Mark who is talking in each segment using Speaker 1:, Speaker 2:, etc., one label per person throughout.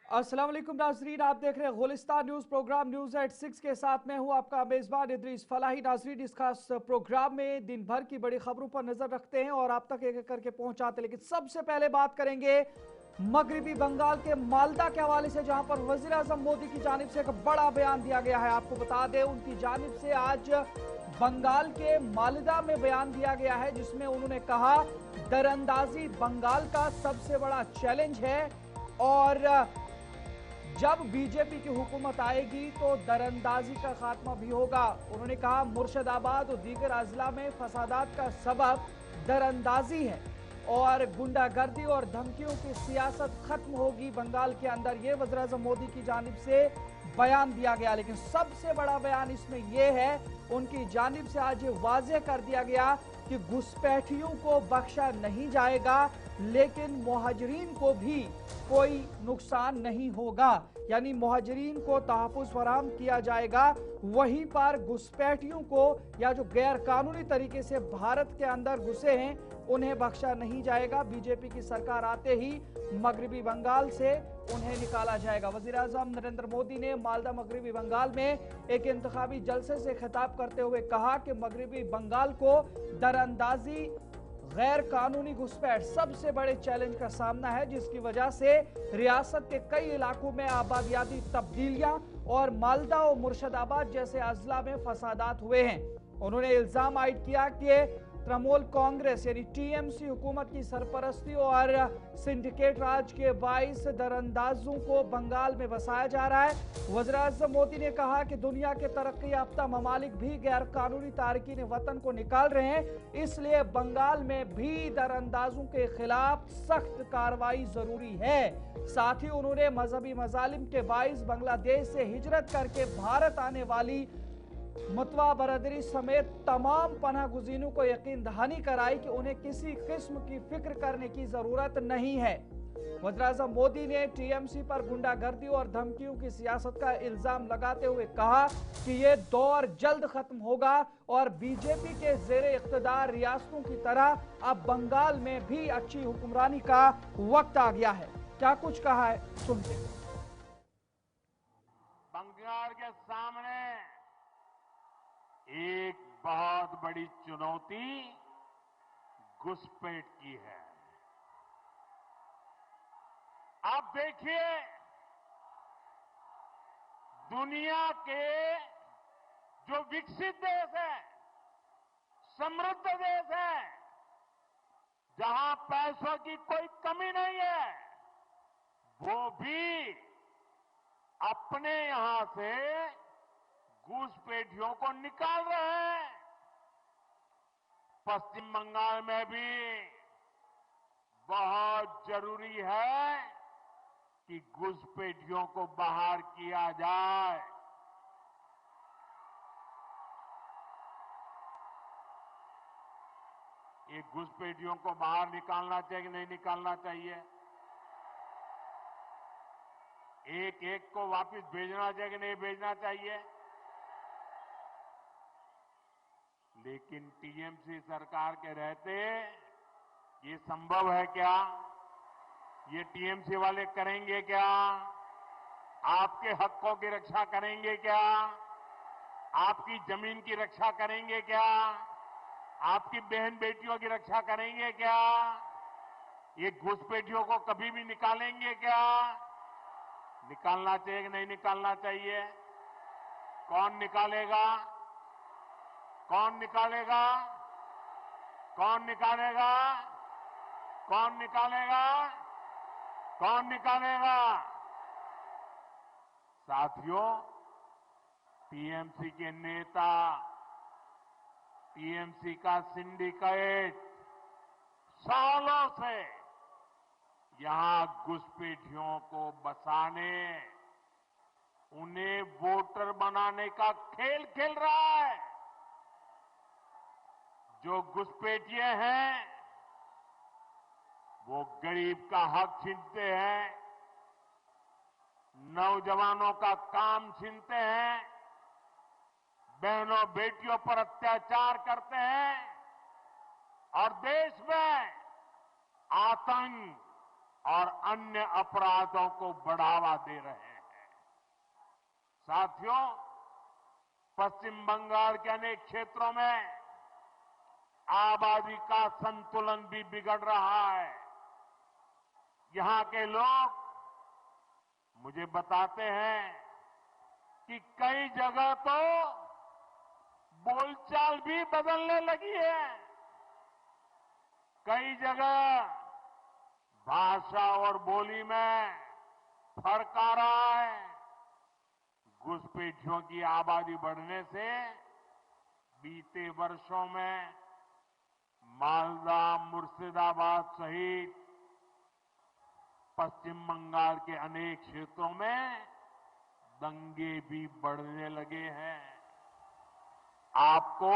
Speaker 1: अस्सलाम वालेकुम नाजरीन, आप देख रहे हैं Gulistan news programme news at 6 के साथ मैं हूं आपका मेजबान इदरीस फलाही। नाजरीन, इस खास प्रोग्राम में दिन भर की बड़ी खबरों पर नजर रखते हैं और आप तक एक एक करके पहुंचाते हैं। लेकिन सबसे पहले बात करेंगे मगरबी बंगाल के मालदा के हवाले से, जहां पर वजीर आजम मोदी की जानिब से एक बड़ा बयान दिया गया है। आपको बता दें, उनकी जानिब से आज बंगाल के मालदा में बयान दिया गया है, जिसमें उन्होंने कहा दरअंदाजी बंगाल का सबसे बड़ा चैलेंज है और जब बीजेपी की हुकूमत आएगी तो दरअंदाजी का खात्मा भी होगा। उन्होंने कहा मुर्शिदाबाद और दीगर अजला में फसादात का सबब दरअंदाजी है और गुंडागर्दी और धमकियों की सियासत खत्म होगी बंगाल के अंदर। ये वज़ीर आज़म मोदी की जानिब से बयान दिया गया। लेकिन सबसे बड़ा बयान इसमें यह है, उनकी जानिब से आज ये वाज़ेह कर दिया गया कि घुसपैठियों को बख्शा नहीं जाएगा, लेकिन मुहाजिरीन को भी कोई नुकसान नहीं होगा। यानी मुहाजिरीन को तहफ़्फ़ुज़ फराहम किया जाएगा, वहीं पर घुसपैठियों को या जो गैर कानूनी तरीके से भारत के अंदर घुसे हैं उन्हें बख्शा नहीं जाएगा। बीजेपी की सरकार आते ही मगरबी बंगाल से उन्हें निकाला जाएगा। वज़ीर आज़म नरेंद्र मोदी ने मालदा मगरबी बंगाल में एक इंतखाबी जलसे से खिताब करते हुए कहा कि मगरबी बंगाल को दरअंदाजी, गैर कानूनी घुसपैठ सबसे बड़े चैलेंज का सामना है, जिसकी वजह से रियासत के कई इलाकों में आबादियाती तब्दीलियां और मालदा और मुर्शिदाबाद जैसे अजला में फसादात हुए हैं। उन्होंने इल्जाम आयद किया कि तृणमूल कांग्रेस यानी टीएमसी हुकूमत की सरपरस्ती और सिंडिकेट राज के बाइस दरअंदाजों को बंगाल में बसाया जा रहा है। वज़ीर आज़म मोदी ने कहा कि दुनिया के तरक्की याफ्ता ममालिक भी गैर कानूनी तारकीन वतन को निकाल रहे हैं, इसलिए बंगाल में भी दरअंदाजों के खिलाफ सख्त कार्रवाई जरूरी है। साथ ही उन्होंने मजहबी मजालिम के बाइस बांग्लादेश से हिजरत करके भारत आने वाली मुतवा बरदरी समेत तमाम पनाह गुज़ीनों को यकीन दहानी कराई कि उन्हें किसी किस्म की फिक्र करने की जरूरत नहीं है। वज़ीर आज़म मोदी ने टीएमसी पर गुंडागर्दी और धमकियों की सियासत का इल्जाम लगाते हुए कहा कि यह दौर जल्द खत्म होगा और बीजेपी के ज़ेरे इख्तिदार रियासतों की तरह अब बंगाल में भी अच्छी हुक्मरानी का वक्त आ गया है। क्या कुछ कहा है, सुनते हैं।
Speaker 2: बंगाल के सामने एक बहुत बड़ी चुनौती घुसपैठ की है। आप देखिए, दुनिया के जो विकसित देश है, समृद्ध देश है, जहां पैसों की कोई कमी नहीं है, वो भी अपने यहां से घुसपैठियों को निकाल रहे हैं। पश्चिम बंगाल में भी बहुत जरूरी है कि घुसपैठियों को बाहर किया जाए। ये घुसपैठियों को बाहर निकालना चाहिए कि नहीं निकालना चाहिए? एक एक को वापस भेजना चाहिए कि नहीं भेजना चाहिए? लेकिन टीएमसी सरकार के रहते ये संभव है क्या? ये टीएमसी वाले करेंगे क्या? आपके हकों की रक्षा करेंगे क्या? आपकी जमीन की रक्षा करेंगे क्या? आपकी बहन बेटियों की रक्षा करेंगे क्या? ये घुसपैठियों को कभी भी निकालेंगे क्या? निकालना चाहिए कि नहीं निकालना चाहिए? कौन निकालेगा? कौन निकालेगा? कौन निकालेगा? कौन निकालेगा? कौन निकालेगा? साथियों, टीएमसी के नेता, टीएमसी का सिंडिकेट सालों से यहां घुसपैठियों को बसाने, उन्हें वोटर बनाने का खेल खेल रहा है। जो घुसपैठिए हैं वो गरीब का हक छीनते हैं, नौजवानों का काम छीनते हैं, बहनों बेटियों पर अत्याचार करते हैं और देश में आतंक और अन्य अपराधों को बढ़ावा दे रहे हैं। साथियों, पश्चिम बंगाल के अनेक क्षेत्रों में आबादी का संतुलन भी बिगड़ रहा है। यहां के लोग मुझे बताते हैं कि कई जगह तो बोलचाल भी बदलने लगी है। कई जगह भाषा और बोली में फर्क आ रहा है। घुसपैठियों की आबादी बढ़ने से बीते वर्षों में मालदा, मुर्शिदाबाद सहित पश्चिम बंगाल के अनेक क्षेत्रों में दंगे भी बढ़ने लगे हैं। आपको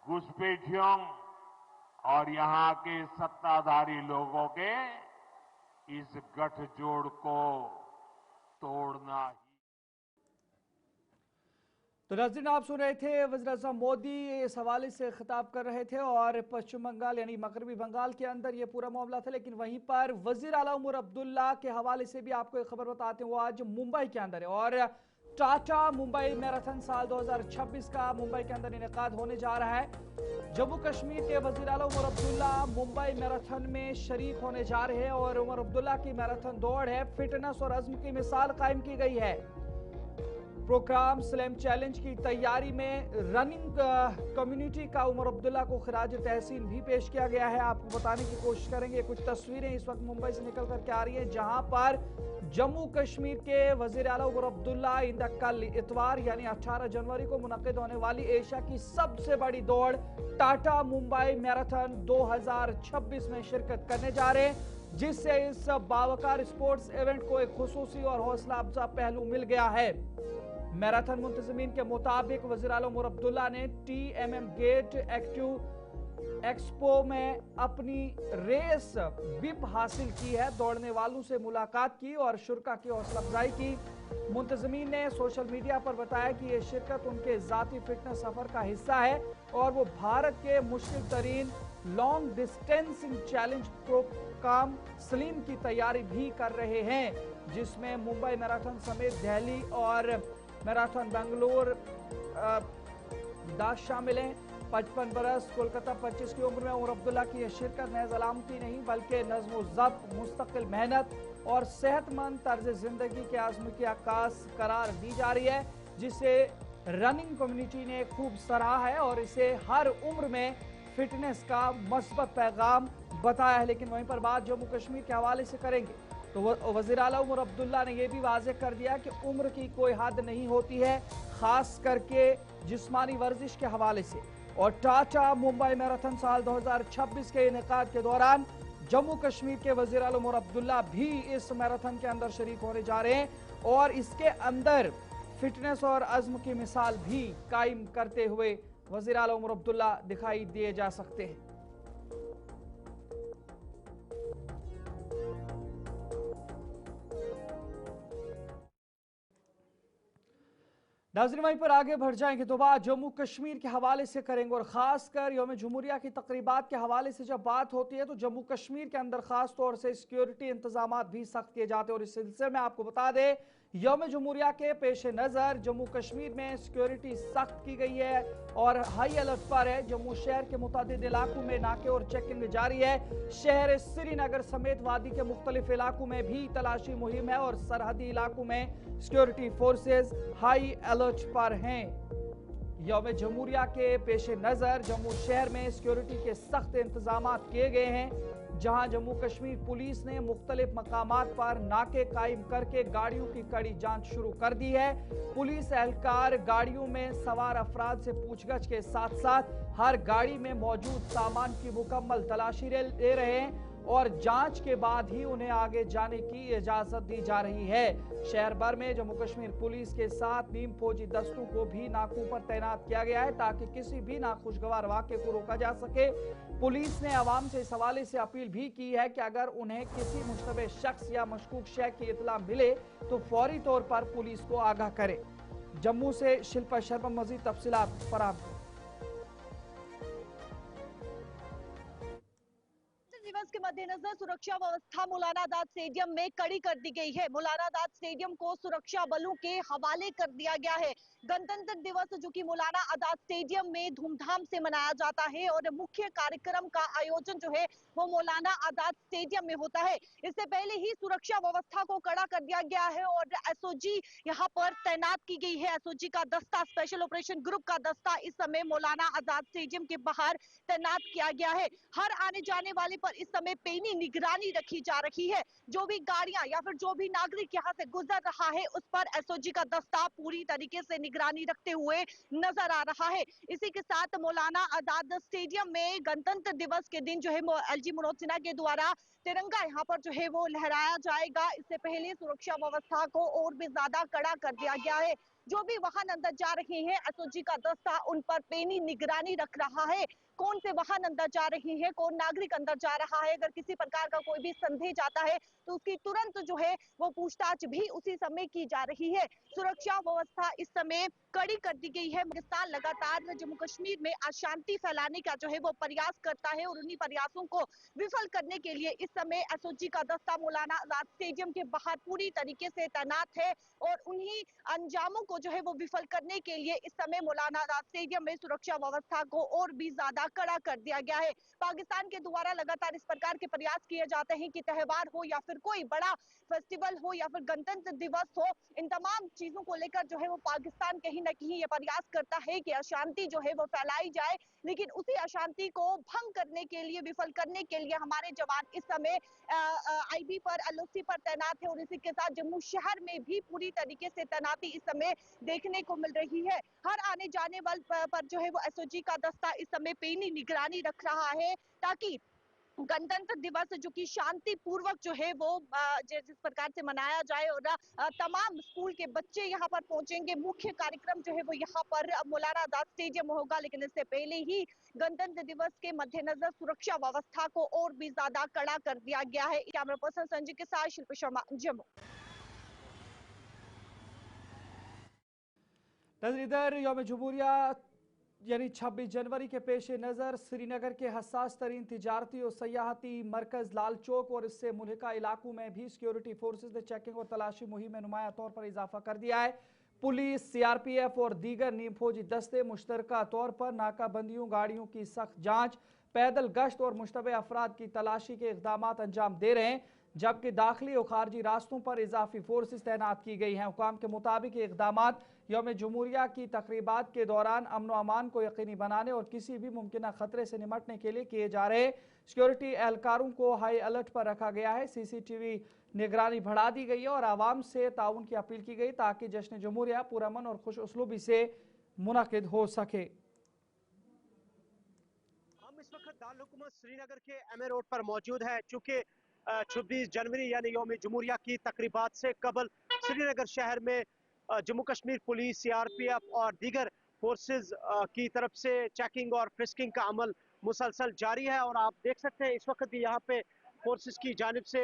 Speaker 2: घुसपैठियों और यहां के सत्ताधारी लोगों के इस गठजोड़ को तोड़ना ही।
Speaker 1: तो नाज़रीन, आप सुन रहे थे वज़ीर-ए-आज़म मोदी इस हवाले से खिताब कर रहे थे और पश्चिम बंगाल यानी मगरबी बंगाल के अंदर ये पूरा मामला था। लेकिन वहीं पर वज़ीर आला उमर अब्दुल्ला के हवाले से भी आपको एक खबर बताते हैं। वो आज मुंबई के अंदर है और टाटा मुंबई मैराथन साल 2026 का मुंबई के अंदर इनेकाद होने जा रहा है। जम्मू कश्मीर के वज़ीर आला उमर अब्दुल्ला मुंबई मैराथन में शरीक होने जा रहे हैं और उमर अब्दुल्ला की मैराथन दौड़ है, फिटनेस और अज़्म की मिसाल कायम की गई है। प्रोग्राम स्लैम चैलेंज की तैयारी में रनिंग कम्युनिटी का उमर अब्दुल्ला को खिराज तहसीन भी पेश किया गया है। आपको बताने की कोशिश करेंगे। कुछ तस्वीरें इस वक्त मुंबई से निकल करके आ रही है, जहां पर जम्मू कश्मीर के वजीर आला उमर अब्दुल्ला इंदा कल इतवार यानी 18 जनवरी को मुनक्किद होने वाली एशिया की सबसे बड़ी दौड़ टाटा मुंबई मैराथन 2026 में शिरकत करने जा रहे हैं, जिससे इस बावकार स्पोर्ट्स इवेंट को एक खुसूसी और हौसला अफजा पहलू मिल गया है। मैराथन मुंतजमीन के मुताबिक वज़ीर आला उमर अब्दुल्ला ने TMM गेट एक्टिव एक्सपो में अपनी रेस बिप हासिल की है, दौड़ने वालों से मुलाकात की और शुरा की हौसला अफजाई की। मुंतजमीन ने सोशल मीडिया पर बताया कि यह शिरकत उनके जाती फिटनेस सफर का हिस्सा है और वो भारत के मुश्किल तरीन long distancing challenge program slim की तैयारी भी कर रहे हैं, जिसमें मुंबई मैराथन समेत दिल्ली और मैराथन बेंगलोर दास शामिल हैं। 55 बरस, कोलकाता 25 की उम्र में उमर अब्दुल्ला की यह शिरकत महज अलामती नहीं बल्कि नज़्म ज़ब्त, मुस्तकिल मेहनत और सेहतमंद तर्ज जिंदगी के आज़म की अक्कास करार दी जा रही है, जिसे रनिंग कम्युनिटी ने खूब सराहा है और इसे हर उम्र में फिटनेस का मस्बत पैगाम बताया है। लेकिन वहीं पर बात जम्मू कश्मीर के हवाले से करेंगे तो वज़ीर आला उमर अब्दुल्ला ने यह भी वाज़ेह कर दिया कि उम्र की कोई हद नहीं होती है, खास करके जिस्मानी वर्जिश के हवाले से। और टाटा मुंबई मैराथन साल 2026 के इनेकाद के दौरान जम्मू कश्मीर के वज़ीर आला उमर अब्दुल्ला भी इस मैराथन के अंदर शरीक होने जा रहे हैं और इसके अंदर फिटनेस और अज़्म की मिसाल भी कायम करते हुए वज़ीर आला उमर अब्दुल्ला दिखाई दिए जा सकते हैं। नाज़रीन, वहीं पर आगे बढ़ जाएंगे तो बात जम्मू कश्मीर के हवाले से करेंगे और खासकर यौम जुमूरिया की तकरीबात के हवाले से जब बात होती है तो जम्मू कश्मीर के अंदर खास तौर से सिक्योरिटी इंतजाम भी सख्त किए जाते हैं। और इस सिलसिले में आपको बता दें, यौम जुमूरिया के पेश नज़र जम्मू कश्मीर में सिक्योरिटी सख्त की गई है और हाई अलर्ट पर है। जम्मू शहर के मुतादिद इलाकों में नाके और चेकिंग जारी है। शहर श्रीनगर समेत वादी के मुख्तलिफ इलाकों में भी तलाशी मुहिम है और सरहदी इलाकों में सिक्योरिटी फोर्सेज हाई अलर्ट पर हैं। यौम जमहूरिया के पेश नज़र जम्मू शहर में सिक्योरिटी के सख्त इंतजाम किए गए हैं, जहां जम्मू कश्मीर पुलिस ने मुख्तलिफ मकामात पर नाके कायम करके गाड़ियों की कड़ी जांच शुरू कर दी है। पुलिस एहलकार गाड़ियों में सवार अफराद से पूछगछ के साथ साथ हर गाड़ी में मौजूद सामान की मुकम्मल तलाशी ले रहे हैं और जांच के बाद ही उन्हें आगे जाने की इजाजत दी जा रही है। शहर भर में जम्मू कश्मीर पुलिस के साथ नीम फौजी दस्तों को भी नाकों पर तैनात किया गया है ताकि किसी भी नाखुशगवार वाक़े को रोका जा सके। पुलिस ने आवाम से इस हवाले से अपील भी की है कि अगर उन्हें किसी मुश्तबह शख्स या मशकूक शय की इत्तला मिले तो फौरी तौर पर पुलिस को आगाह करे। जम्मू से शिल्पा शर्मा मजीद तफसीलात फराहम।
Speaker 3: दिवस के मद्देनजर सुरक्षा व्यवस्था मौलाना आजाद स्टेडियम में कड़ी कर दी गई है। मौलाना आजाद स्टेडियम को सुरक्षा बलों के हवाले कर दिया गया है। गणतंत्र दिवस जो कि मौलाना आजाद स्टेडियम में धूमधाम से मनाया जाता है और मुख्य कार्यक्रम का आयोजन जो है वो मौलाना आजाद स्टेडियम में होता है। इससे पहले ही सुरक्षा व्यवस्था को कड़ा कर दिया गया है और एसओजी यहाँ पर तैनात की गई है। एसओजी का दस्ता, स्पेशल ऑपरेशन ग्रुप का दस्ता इस समय मौलाना आजाद स्टेडियम के बाहर तैनात किया गया है। हर आने जाने वाले पर इस समय पैनी निगरानी रखी जा रही है। जो भी गाड़ियां या फिर जो भी नागरिक यहाँ से गुजर रहा है उस पर एसओजी का दस्ता पूरी तरीके से निगरानी रखते हुए नजर आ रहा है। इसी के साथ मौलाना आजाद स्टेडियम में गणतंत्र दिवस के दिन जो है एलजी मनोज सिन्हा के द्वारा तिरंगा यहाँ पर जो है वो लहराया जाएगा। इससे पहले सुरक्षा व्यवस्था को और भी ज्यादा कड़ा कर दिया गया है। जो भी वाहन अंदर जा रहे हैं एसओजी का दस्ता उन पर पैनी निगरानी रख रहा है। कौन से वाहन अंदर जा रहे हैं, कौन नागरिक अंदर जा रहा है, अगर किसी प्रकार का कोई भी संदेह जाता है तो उसकी तुरंत जो है वो पूछताछ भी उसी समय की जा रही है। सुरक्षा व्यवस्था इस समय कड़ी कर दी गई है। पाकिस्तान लगातार जम्मू कश्मीर में अशांति फैलाने का जो है वो प्रयास करता है और उन्हीं प्रयासों को विफल करने के लिए इस समय एसओजी का दस्ता मौलाना आजाद स्टेडियम के बाहर पूरी तरीके से तैनात है और उन्हीं अंजामों को जो है वो विफल करने के लिए इस समय मौलाना आजाद स्टेडियम में सुरक्षा व्यवस्था को और भी ज्यादा कड़ा कर दिया गया है। पाकिस्तान के द्वारा लगातार इस प्रकार के प्रयास किए जाते हैं कि त्योहार हो या फिर कोई बड़ा फेस्टिवल हो या फिर गणतंत्र दिवस हो, इन तमाम चीजों को लेकर जो है वो पाकिस्तान कहीं ना कहीं ये प्रयास करता है कि अशांति जो है वो फैलाई जाए, लेकिन उसी अशांति को भंग करने के लिए, विफल करने के लिए हमारे जवान इस समय आईबी पर, एलओसी पर तैनात है और इसी के साथ जम्मू शहर में भी पूरी तरीके से तैनाती इस समय देखने को मिल रही है। हर आने जाने वाले पर जो है वो एसओजी का दस्ता इस समय पैनी निगरानी रख रहा है ताकि गणतंत्र दिवस जो कि शांति पूर्वक जो है वो जिस प्रकार से मनाया जाए और तमाम स्कूल के बच्चे यहाँ पर पहुंचेंगे। मुख्य कार्यक्रम जो है वो यहाँ पर मौलाना आजाद स्टेडियम में होगा, लेकिन इससे पहले ही गणतंत्र दिवस के मद्देनजर सुरक्षा व्यवस्था को और भी ज्यादा कड़ा कर दिया गया है। कैमरा पर्सन संजय के साथ शिल्पी शर्मा, जम्मू।
Speaker 1: नजर इधर यौम जमहूरिया यानी 26 जनवरी के पेश नज़र श्रीनगर के हसास तरीन तिजारती और सयाहती मरकज़ लाल चौक और इससे मुल्हिका इलाकों में भी सिक्योरिटी फोर्सेज ने चेकिंग और तलाशी मुहिम में नुमाया तौर पर इजाफा कर दिया है। पुलिस, सीआरपीएफ और दीगर नीम फौजी दस्ते मुश्तरका तौर पर नाकाबंदियों, गाड़ियों की सख्त जाँच, पैदल गश्त और मुश्तबे अफराद की तलाशी के इक़दाम अंजाम दे रहे हैं, जबकि दाखिली और खारजी रास्तों पर इजाफी फोर्सेज तैनात की गई हैं। हुकाम के मुताबिक ये इक़दाम यौम जमहूरिया की तकरीबात के दौरान अमन व अमान को यकीनी बनाने और किसी भी मुमकिन खतरे से निमटने के लिए किए जा रहे। सिक्योरिटी एहलकारों को हाई अलर्ट पर रखा गया है। सीसीटीवी निगरानी बढ़ा दी गई है और आवाम से ताउन की अपील की गई ताकि जश्न जमहूरिया पुरअमन और खुश उसलूबी से मुनक़िद हो सके।
Speaker 4: हम इस वक्त दारुल हुकूमत श्रीनगर के एमए रोड पर मौजूद है। चूंकि 26 जनवरी यानी यौम जमहूरिया की तकरीबात से कबल श्रीनगर शहर में जम्मू कश्मीर पुलिस, सीआरपीएफ और दीगर फोर्सेस की तरफ से चेकिंग और फ्रिस्किंग का अमल मुसलसल जारी है और आप देख सकते हैं इस वक्त भी यहाँ पे फोर्सेस की जानिब से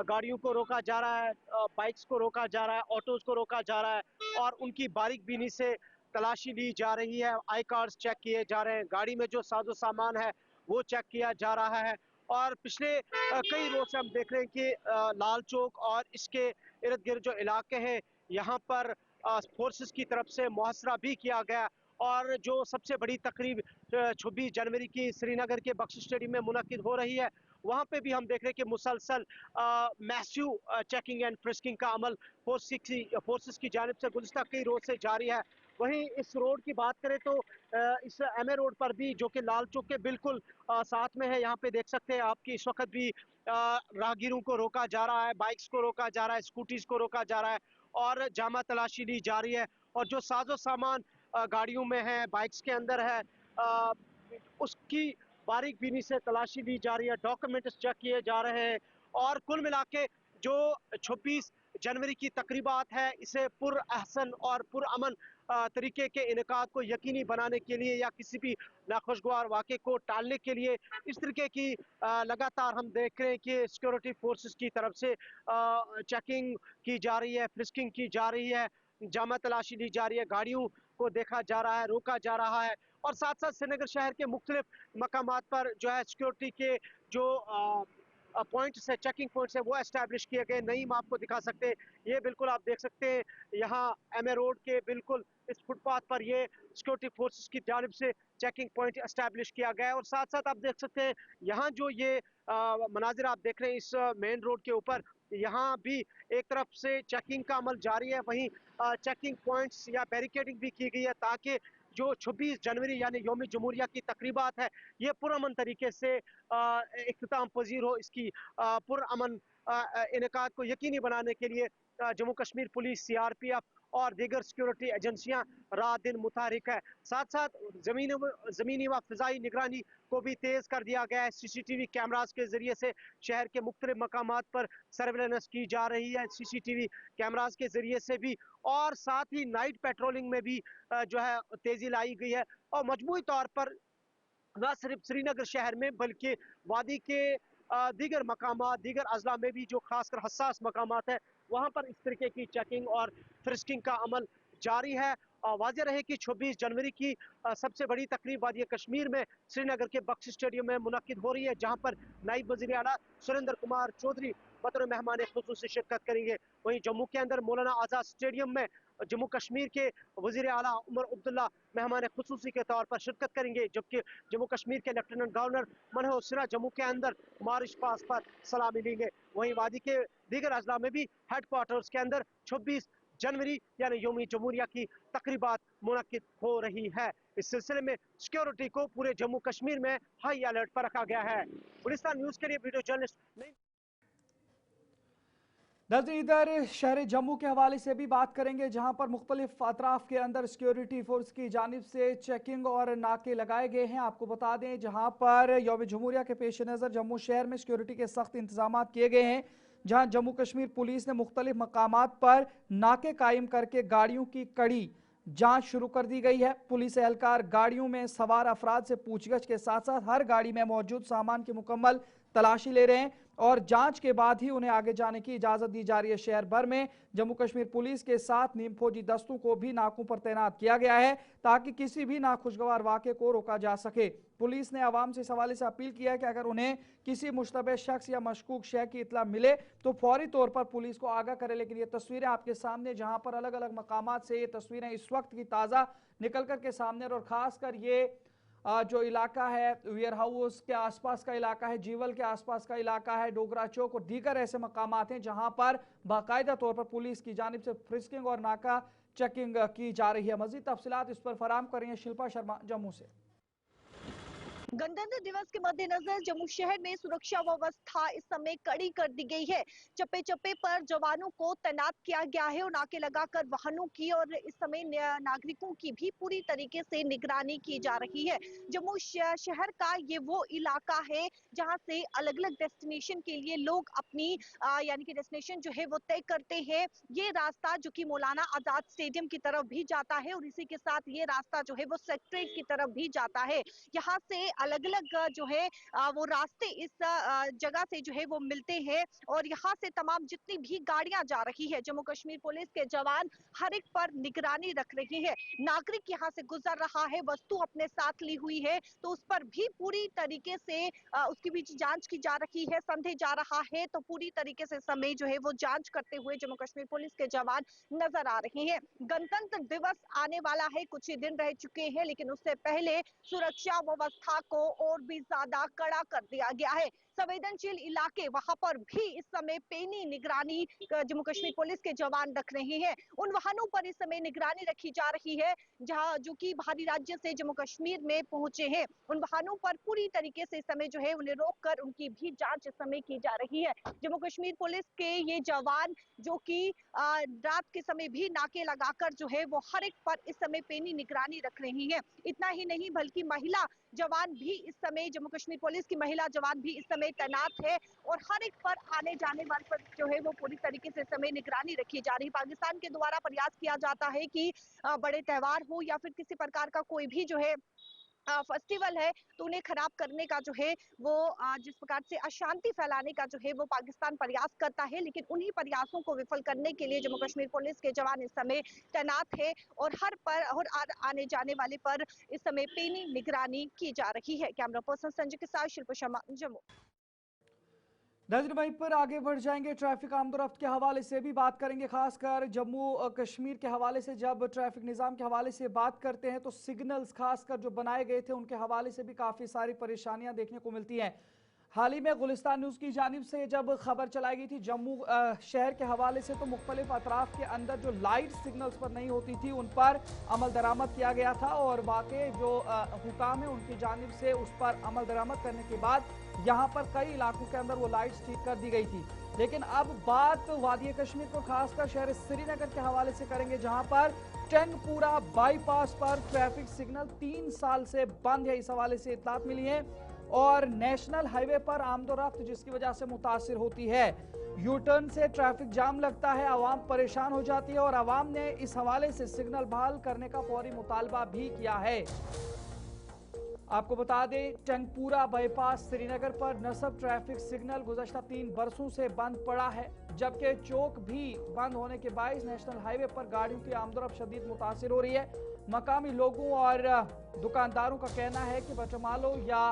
Speaker 4: गाड़ियों को रोका जा रहा है, बाइक्स को रोका जा रहा है, ऑटोज को रोका जा रहा है और उनकी बारीक बीनी से तलाशी ली जा रही है। आई कार्ड्स चेक किए जा रहे हैं, गाड़ी में जो साजो सामान है वो चेक किया जा रहा है। और पिछले कई रोज से हम देख रहे हैं कि लाल चौक और इसके इर्द गिर्द जो इलाके हैं यहाँ पर फोर्सेस की तरफ से मुहसरा भी किया गया और जो सबसे बड़ी तकरीब 26 जनवरी की श्रीनगर के बख्शी स्टेडियम में मुनक्किद हो रही है वहाँ पे भी हम देख रहे हैं कि मुसलसल मैसिव चेकिंग एंड फ्रिस्किंग का अमल फोर्सेस की जानिब से गुज़िश्ता कई रोज से जारी है। वहीं इस रोड की बात करें तो इस एमए रोड पर भी जो कि लाल चौक के बिल्कुल साथ में है, यहाँ पे देख सकते हैं आपकी इस वक्त भी राहगीरों को रोका जा रहा है, बाइक्स को रोका जा रहा है, स्कूटीज को रोका जा रहा है और जामा तलाशी ली जा रही है और जो साजो सामान गाड़ियों में है, बाइक्स के अंदर है, उसकी बारीक बीनी से तलाशी ली जा रही है, डॉक्यूमेंट्स चेक किए जा रहे हैं और कुल मिला के जो 26 जनवरी की तकरीबात है इसे पुरअहसन और पुरअमन तरीके के इनेकाद को यकीनी बनाने के लिए या किसी भी नाखुशगवार वाक़े को टालने के लिए इस तरीके की लगातार हम देख रहे हैं कि सिक्योरिटी फोर्सेस की तरफ से चेकिंग की जा रही है, फ्रिस्किंग की जा रही है, जामा तलाशी ली जा रही है, गाड़ियों को देखा जा रहा है, रोका जा रहा है और साथ साथ श्रीनगर शहर के मुख्तलिफ मकामात पर जो है सिक्योरिटी के जो पॉइंट्स है, चेकिंग पॉइंट्स है, वो एस्टैब्लिश किए गए। नईम आपको दिखा सकते हैं, ये बिल्कुल आप देख सकते हैं यहाँ एमए रोड के बिल्कुल इस फुटपाथ पर ये सिक्योरिटी फोर्सेस की जानिब से चेकिंग पॉइंट एस्टैब्लिश किया गया है। और साथ साथ आप देख सकते हैं यहाँ जो ये मनाजिर आप देख रहे हैं इस मेन रोड के ऊपर, यहाँ भी एक तरफ से चेकिंग का अमल जारी है, वहीं चेकिंग पॉइंट्स या बैरिकेडिंग भी की गई है ताकि जो 26 जनवरी यानी यौम जमहूरिया की तकरीबात है ये पुरअमन तरीके से इख्तिताम पजीर हो। इसकी पुरअमन इनेकाद को यकीनी बनाने के लिए जम्मू कश्मीर पुलिस, सीआरपीएफ और दीगर सिक्योरिटी एजेंसियां रात दिन मुतहरिक है। साथ साथ जमीनी व फिजाई निगरानी को भी तेज कर दिया गया है। सीसीटीवी कैमरास के जरिए से शहर के मुख्तलिफ मकामात पर सर्वेलेंस की जा रही है, सीसीटीवी कैमरास के जरिए से भी, और साथ ही नाइट पेट्रोलिंग में भी जो है तेजी लाई गई है। और मजमूई तौर पर न सिर्फ श्रीनगर शहर में बल्कि वादी के दीगर मकामात, दीगर अजला में भी जो खासकर हसास मकामात है वहाँ पर इस तरीके की चेकिंग और फ्रिस्किंग का अमल जारी है। वाज़ेह रहे कि 26 जनवरी की सबसे बड़ी तकरीब वादी कश्मीर में श्रीनगर के बख्श स्टेडियम में मुनक्किद हो रही है, जहाँ पर नायब वज़ीर आला सुरेंद्र कुमार चौधरी बतौर मेहमान खुसूसी शिरकत करेंगे। वहीं जम्मू के अंदर मौलाना आज़ाद स्टेडियम में जम्मू कश्मीर के वज़ीर आला उमर अब्दुल्ला मेहमान खुसूसी के तौर पर शिरकत करेंगे, जबकि जम्मू कश्मीर के लेफ्टिनेंट गवर्नर मनोहर सिन्हा जम्मू के अंदर मारिश पास पर सलामी लेंगे। वहीं वादी के दीगर अजला में भी हेडक्वार्टर्स के अंदर 26 जनवरी यानी यौम जमहूरिया की तकरीबात मुनक्किद हो रही है। इस सिलसिले में सिक्योरिटी को पूरे जम्मू कश्मीर में हाई अलर्ट पर रखा गया है। गुलिस्तान न्यूज के लिए वीडियो जर्नलिस्ट
Speaker 1: नाज़रीन, इधर शहर जम्मू के हवाले से भी बात करेंगे, जहां पर मुख्तलिफ अतराफ के अंदर सिक्योरिटी फोर्स की जानिब से चेकिंग और नाके लगाए गए हैं। आपको बता दें, जहां पर यौम जमहूरिया के पेश नज़र जम्मू शहर में सिक्योरिटी के सख्त इंतजाम किए गए हैं, जहां जम्मू कश्मीर पुलिस ने मुख्तलिफ मकामात पर नाके कायम करके गाड़ियों की कड़ी जांच शुरू कर दी गई है। पुलिस एहलकार गाड़ियों में सवार अफराद से पूछगछ के साथ साथ हर गाड़ी में मौजूद सामान की मुकम्मल तलाशी ले रहे हैं और जांच के बाद ही उन्हें आगे जाने की इजाजत दी जा रही है। शहर भर में जम्मू कश्मीर पुलिस के साथ नीम फौजी दस्तों को भी नाकों पर तैनात किया गया है ताकि किसी भी नाखुशगवार वाक़े को रोका जा सके। पुलिस ने आवाम से इस हवाले से अपील किया है कि अगर उन्हें किसी मुश्तबह शख्स या मशकूक शय की इतला मिले तो फौरी तौर पर पुलिस को आगाह करे। लेकिन ये तस्वीरें आपके सामने, जहां पर अलग अलग मकामात से ये तस्वीरें इस वक्त की ताज़ा निकल कर के सामने, और खासकर ये जो इलाका है वेयर हाउस के आसपास का इलाका है, जीवल के आसपास का इलाका है, डोगरा चौक और दीगर ऐसे मकामात हैं जहां पर बाकायदा तौर पर पुलिस की जानिब से फ्रिस्किंग और नाका चेकिंग की जा रही है। मजीद तफसीलात इस पर फराम कर रही है शिल्पा शर्मा जम्मू से।
Speaker 3: गणतंत्र दिवस के मद्देनजर जम्मू शहर में सुरक्षा व्यवस्था इस समय कड़ी कर दी गई है। चप्पे चप्पे पर जवानों को तैनात किया गया है और नाके लगाकर वाहनों की और इस समय नागरिकों की भी पूरी तरीके से निगरानी की जा रही है। जम्मू शहर का ये वो इलाका है जहां से अलग अलग डेस्टिनेशन के लिए लोग अपनी यानी कि डेस्टिनेशन जो है वो तय करते हैं। ये रास्ता जो कि मौलाना आजाद स्टेडियम की तरफ भी जाता है और इसी के साथ ये रास्ता जो है वो सेक्रेटरीट की तरफ भी जाता है। यहाँ से अलग अलग जो है वो रास्ते इस जगह से जो है वो मिलते हैं और यहाँ से तमाम जितनी भी गाड़ियां जा रही है, जम्मू कश्मीर पुलिस के जवान हर एक पर निगरानी रख रहे हैं। नागरिक यहाँ से गुजर रहा है, वस्तु अपने साथ ली हुई है तो उस पर भी पूरी तरीके से उसकी भी जांच की जा रही है। संदेह जा रहा है तो पूरी तरीके से समय जो है वो जांच करते हुए जम्मू कश्मीर पुलिस के जवान नजर आ रहे हैं। गणतंत्र दिवस आने वाला है, कुछ ही दिन रह चुके हैं, लेकिन उससे पहले सुरक्षा व्यवस्था को और भी ज्यादा कड़ा कर दिया गया है। संवेदनशील इलाके वहां पर भी इस समय पैनी निगरानी जम्मू कश्मीर पुलिस के जवान रख रहे हैं। उन वाहनों पर इस समय निगरानी रखी जा रही है जहां जो कि बाहरी राज्य से जम्मू कश्मीर में पहुंचे हैं। उन वाहनों पर पूरी तरीके से इस समय जो है उन्हें रोककर उनकी भी जांच इस समय की जा रही है। जम्मू कश्मीर पुलिस के ये जवान जो कि रात के समय भी नाके लगाकर जो है वो हर एक पर इस समय पैनी निगरानी रख रही है। इतना ही नहीं बल्कि महिला जवान भी इस समय, जम्मू कश्मीर पुलिस की महिला जवान भी इस समय तैनात है और हर एक पर आने जाने वाले पर जो है वो पूरी तरीके से समय निगरानी रखी जा रही है। पाकिस्तान के द्वारा प्रयास किया जाता है कि बड़े त्योहार हो या फिर किसी प्रकार का कोई भी जो है फेस्टिवल है तो उन्हें खराब करने का जो है वो जिस प्रकार से अशांति फैलाने का जो है वो पाकिस्तान प्रयास करता है, लेकिन उन्हीं प्रयासों को विफल करने के लिए जम्मू कश्मीर पुलिस के जवान इस समय तैनात है और हर पर और आने जाने वाले पर इस समय पैनी निगरानी की जा रही है। कैमरा पर्सन संजय के साथ शिल्पा शर्मा, जम्मू।
Speaker 1: नजर वहीं पर आगे बढ़ जाएंगे, ट्रैफिक आमदोरफ्त के हवाले से भी बात करेंगे, खासकर जम्मू कश्मीर के हवाले से। जब ट्रैफिक निज़ाम के हवाले से बात करते हैं तो सिग्नल्स खासकर जो बनाए गए थे उनके हवाले से भी काफ़ी सारी परेशानियां देखने को मिलती हैं। हाल ही में गुलिस्तान न्यूज़ की जानिब से जब खबर चलाई गई थी जम्मू शहर के हवाले से, तो मुख्तलिफ अतराफ के अंदर जो लाइट सिग्नल्स पर नहीं होती थी उन पर अमल दरामद किया गया था और वाकई जो हुकाम है उनकी जानिब से उस पर अमल दरामद करने के बाद यहाँ पर कई इलाकों के अंदर वो लाइट्स ठीक कर दी गई थी। लेकिन अब बात वादी कश्मीर को खासकर शहर श्रीनगर के हवाले से करेंगे, जहां पर टंगपुरा बाईपास पर ट्रैफिक सिग्नल 3 साल से बंद है। इस हवाले से इत्तलात मिली है और नेशनल हाईवे पर आमदोरफ्त जिसकी वजह से मुतासिर होती है। यू टर्न से ट्रैफिक जाम लगता है, आवाम परेशान हो जाती है और आवाम ने इस हवाले से सिग्नल बहाल करने का फौरी मुतालबा भी किया है। आपको बता दें, टंगपुरा बाईपास श्रीनगर पर नसब ट्रैफिक सिग्नल गुज़श्ता 3 बरसों से बंद पड़ा है, जबकि चौक भी बंद होने के बायस नेशनल हाईवे पर गाड़ियों की आमदोरफ्त शदीद मुतासिर हो रही है। मकामी लोगों और दुकानदारों का कहना है कि बचमालो या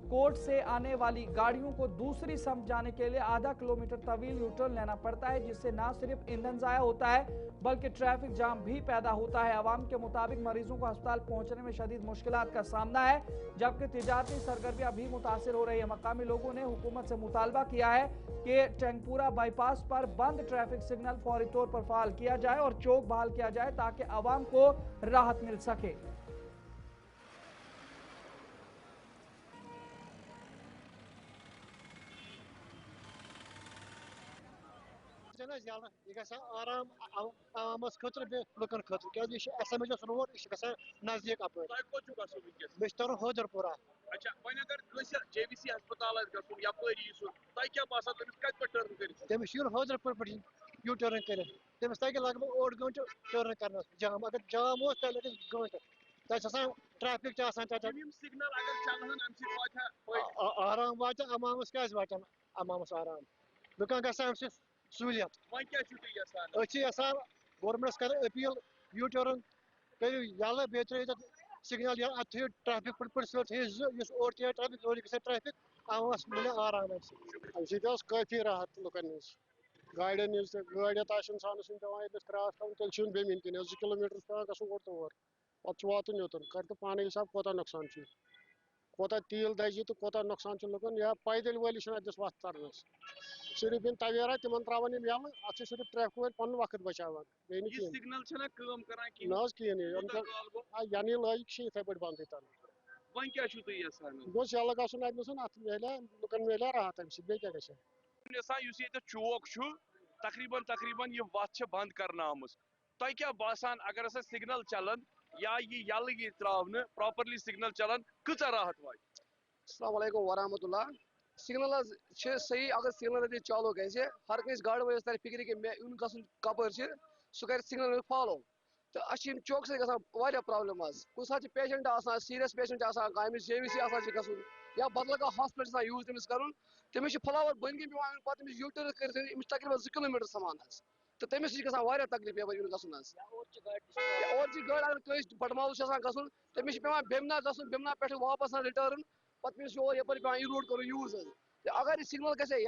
Speaker 1: कोर्ट से आने वाली गाड़ियों को दूसरी समत जाने के लिए आधा किलोमीटर तवील यूटर्न लेना पड़ता है, जिससे न सिर्फ ईंधन ज़ाया होता है बल्कि ट्रैफिक जाम भी पैदा होता है। आवाम के मुताबिक मरीजों को अस्पताल पहुंचने में शदीद मुश्किलात का सामना है, जबकि तिजारती सरगर्मियां भी मुतासिर हो रही है। मकामी लोगों ने हुकूमत से मुतालबा किया है कि टंगपुरा बाईपास पर बंद ट्रैफिक सिग्नल फौरी तौर पर फाल किया जाए और चौक बहाल किया जाए ताकि आवाम को राहत मिल सके।
Speaker 5: आराम आवामस खतर लुकन खतर क्या एसएमएस रोड नजदीक अप तरह होदरपुरा।
Speaker 6: अच्छा वन अगर जेवीसी अस्पताल
Speaker 5: तमिस होदरपुर पे यू टर्न कर तमिस तक लगभग 8 घंटे टर्न कर जाम, अगर जाम हो घंटे ट्रैफिक
Speaker 6: सिग्नल अगर चलहन
Speaker 5: आराम वात अमामस क्या वात अमामस आराम लुकन ग सहूलियत। वह गवर्नमेंट कर अपील यू टर्न करू यल बे सिग्नल अत ट्रैफिक ओर ट्रैफिक ओर ट्रैफिक आवास मिले आराम अमे काफी राहत लुकन गाड़ियों गाड़ी इंसानस पे क्रॉस कर तेल बेमिन कन 2 किलोमीटर पे गो तौर पे वातन योतन कर तो पाने हिसाब कोता नुकसान कोता तेल दजि तो कोता नुकसान लुकन या पैदल वलिस अदस वत तरनस सिर्फ इन तवेरा तिमन त्रावन यल अत सिर्फ ट्रैफिक वाल पन वक्त बचावान यानी लाइक इथे पे बंद गोस यल गसन अत मिले लुकन मिले राहत अमे बे क्या
Speaker 6: चौक तकरीबन ये वत बंद करना आमस तह क्या बासान अगर सिग्नल चलन या ये यल यी त्रावन प्रॉपरली सिग्नल चलन कचा राहत वात।
Speaker 7: अस्सलाम वालेकुम वरहमतुल्लाह। सिग्नल सही अगर सिग्नल चालू गए हर कस गाड़ वलिस तर फिक्र कि मे उन गसन कपर सह कर सिग्नल फॉलो तो अम चौक से गया प्रॉब्लम कुछ सात पेशेंट सीरियस पेशेंट अमिस जेवीसी गन या बदल कह हॉस्पिटल यूज तमिस कर तमिस फ्लावर बन कन पे पे यू टर्न कर तकरीबन 2 किलोमीटर समान तो तमिस गया तकलीफ यप गन और गाड़ अगर कस बटमाल गन तमिस पे बेमना गन बेमना पे वापस रिटर्न पे योर यप यह रोड कर यूज अगर सिग्नल गए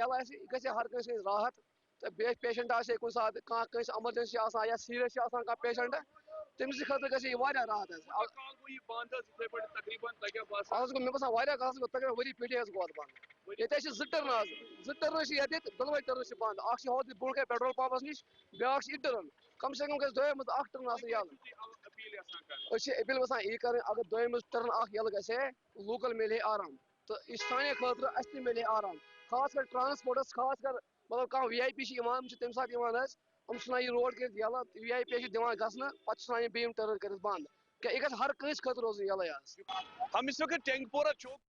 Speaker 7: हर कस राहत तो बे पेशेंट कुछ सात एमरजेंसी या सीरियस पेशेंट तमिस खतर गई राहत मे बसान तकरीबन वरी पे गो बंद ये 2 टर्न दलवे टर्न बंद होद बोड़ पेट्रोल पंपस नश ब्या टर्न कम से कम गम टर्न यल अपील वसान यी कर अगर दम टर्न यल गे लोकल मिले आराम तो यह साने खतर अस मिले आराम खास कर ट्रांसपोर्टस खास कर मतलब कह VIP तम सात यह रोड कर यल VIP दिवान गसन पे टर्न कर बंद क्या यह हर कस खतर रोज यल
Speaker 6: हम इस वक्त टंगपुरा चौक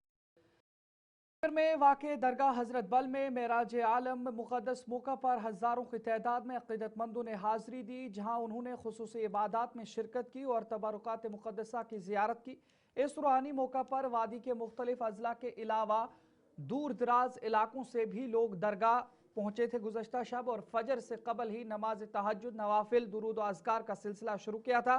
Speaker 1: में वाक़े दरगाह हजरत बल में मेराज आलम मुक़द्दस मौका पर हज़ारों की तादाद में अक़ीदतमंदों ने हाज़िरी दी, जहाँ उन्होंने खुसूसी इबादत में शिरकत की और तबरुकात मुक़द्दसा की ज़ियारत की। इस रूहानी मौका पर वादी के मुख्तलिफ अज़ला के अलावा दूर दराज इलाकों से भी लोग दरगाह पहुँचे थे। गुज़श्ता शब और फजर से कबल ही नमाज तहज्जुद, नवाफिल, दुरूद व अज़कार का सिलसिला शुरू किया था।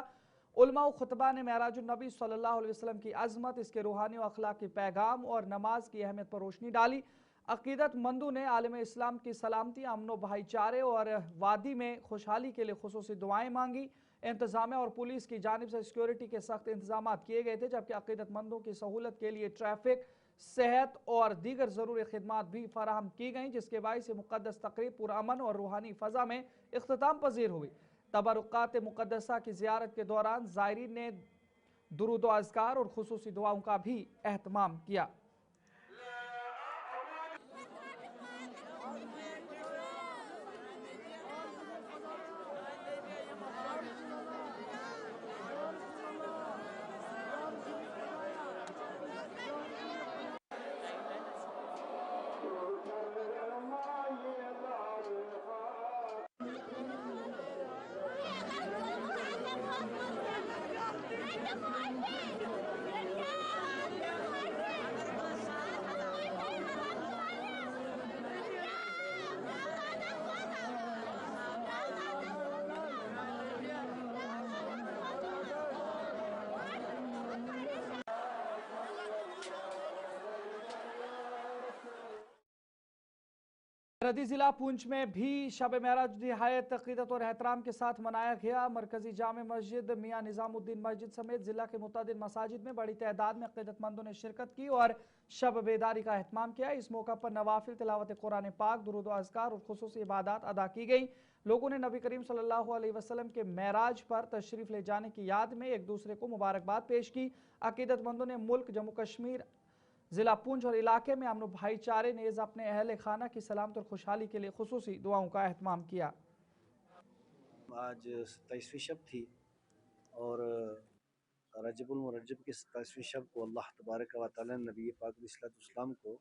Speaker 1: उलमा व खुतबा ने मेराजुन नबी सल्लल्लाहु अलैहि वसल्लम की अज़मत, इसके रूहानी व अखलाकी पैगाम और नमाज की अहमियत पर रोशनी डाली। अकीदतमंदों ने आलम इस्लाम की सलामती, अमन भाईचारे और वादी में खुशहाली के लिए खुसूसी दुआएं मांगी। इंतजामिया और पुलिस की जानिब से सिक्योरिटी के सख्त इंतजाम किए गए थे, जबकि अकीदतमंदों की सहूलत के लिए ट्रैफिक, सेहत और दीगर ज़रूरी खिदमात भी फराहम की गईं, जिसके बायस मुक़द्दस तक़रीब पुरअमन और रूहानी फ़ज़ा में इख्तिताम पजीर हुई। तबरुकात मुक़द्दसा की ज़ियारत के दौरान ज़ायरीन ने दुरूद व अज़कार और खुसूसी दुआओं का भी एहतमाम किया। सरहदी जिला पुंछ में भी शब महराज निहायत अक़ीदत और एहतराम के साथ मनाया गया। मरकजी जामे मस्जिद, मियाँ निज़ामुद्दीन मस्जिद समेत जिला के मुतअद्दिद मसाजिद में बड़ी तादाद में अक़ीदतमंदों ने शिरकत की और शब बेदारी का एहतमाम किया। इस मौका पर नवाफिल, तिलावत कुरान पाक, दुरूद व अज़कार और खुसूसी इबादत अदा की गई। लोगों ने नबी करीम सल्लल्लाहु अलैहि वसल्लम के मेराज पर तशरीफ़ ले जाने की याद में एक दूसरे को मुबारकबाद पेश की। अक़ीदतमंदों ने मुल्क, जम्मू कश्मीर, जिला पुंछ और इलाके में अमन भाईचारे नेज़ अपने अहल खाना की सलामत और खुशहाली के लिए खुसूसी दुआओं का एहतमाम किया।
Speaker 8: आज 27वीं शब थी और रजबुल मुरज्जब की 27वीं शब को अल्लाह तबारक व तआला ने नबी पाक अलैहिस्सलाम को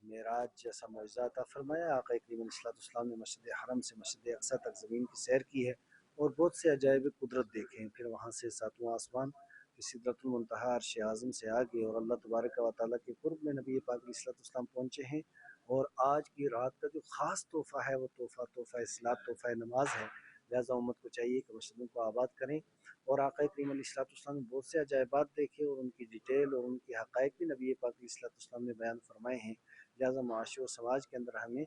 Speaker 8: मेराज जैसा मौजज़ा अता फरमाया। आक़ा करीम अलैहिस्सलाम ने मस्जिद हरम से मस्जिद अक़सा तक ज़मीन की सैर की है और बहुत से अजायब कुदरत देखे हैं। फिर वहाँ से सातवां आसमान सिदरतुल मुंतहा अर्श आज़म से आगे और अल्लाह तबारक व तआला के कुर्ब में नबी पाक अलैहिस्सलाम पहुँचे हैं। और आज की रात का जो ख़ास तोहफ़ा है वो तोहफ़ा इस्लात, तोहफ़ा नमाज है। लिहाजा उम्मत को चाहिए कि मस्जिदों को आबाद करें। और आक़ा करीम अलैहिस्सलाम ने बहुत से अजायबात देखे और उनकी डिटेल और उनकी हक़ाइक़ भी नबी पाक अलैहिस्सलाम ने बयान फरमाए हैं। लिहाजा माशरे और समाज के अंदर हमें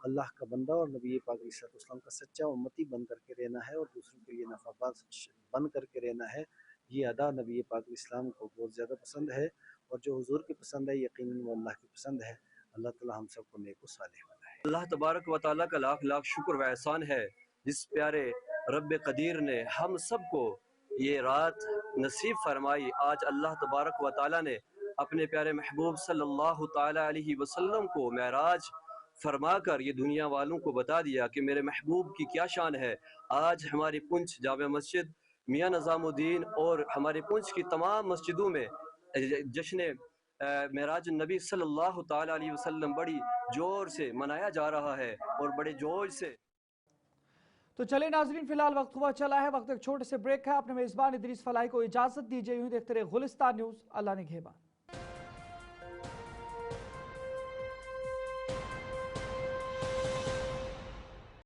Speaker 8: अल्लाह का बंदा और नबी पाक अलैहिस्सलाम का सच्चा उम्मती बन करके रहना है और दूसरों के लिए नफ़ाबाद बन करके रहना है। ये अदा नबी पाक इस्लाम को बहुत ज़्यादा पसंद है और जो हुजूर की पसंद है यकीनन वो अल्लाह की पसंद है। अल्लाह ताला हम सबको नेक व सालेह बनाए।
Speaker 9: अल्लाह तबारक व तआला का लाख लाख शुक्र व एहसान है जिस प्यारे रब कदीर ने हम सबको ये रात नसीब फरमाई। आज अल्लाह तबारक व तआला ने अपने प्यारे महबूब सल्लल्लाहु ताला अलैहि वसल्लम को मेराज फरमा कर ये दुनिया वालों को बता दिया कि मेरे महबूब की क्या शान है। आज हमारी पुंछ जामे मस्जिद, मियाँ निज़ामुद्दीन और हमारे पुंछ की तमाम मस्जिदों में जश्न मेराज नबी सल्लल्लाहु ताला अलैहि वसल्लम बड़ी जोर से मनाया जा रहा है और बड़े जोश से।
Speaker 1: तो चले नाजरीन, फिलहाल वक्त हुआ चला है, वक्त एक छोटे से ब्रेक है। अपने मेज़बान इदरीस फलाही को इजाज़त दीजिए। यूं देखते रहे गुलिस्तान न्यूज़। अल्लाह ने घेबा।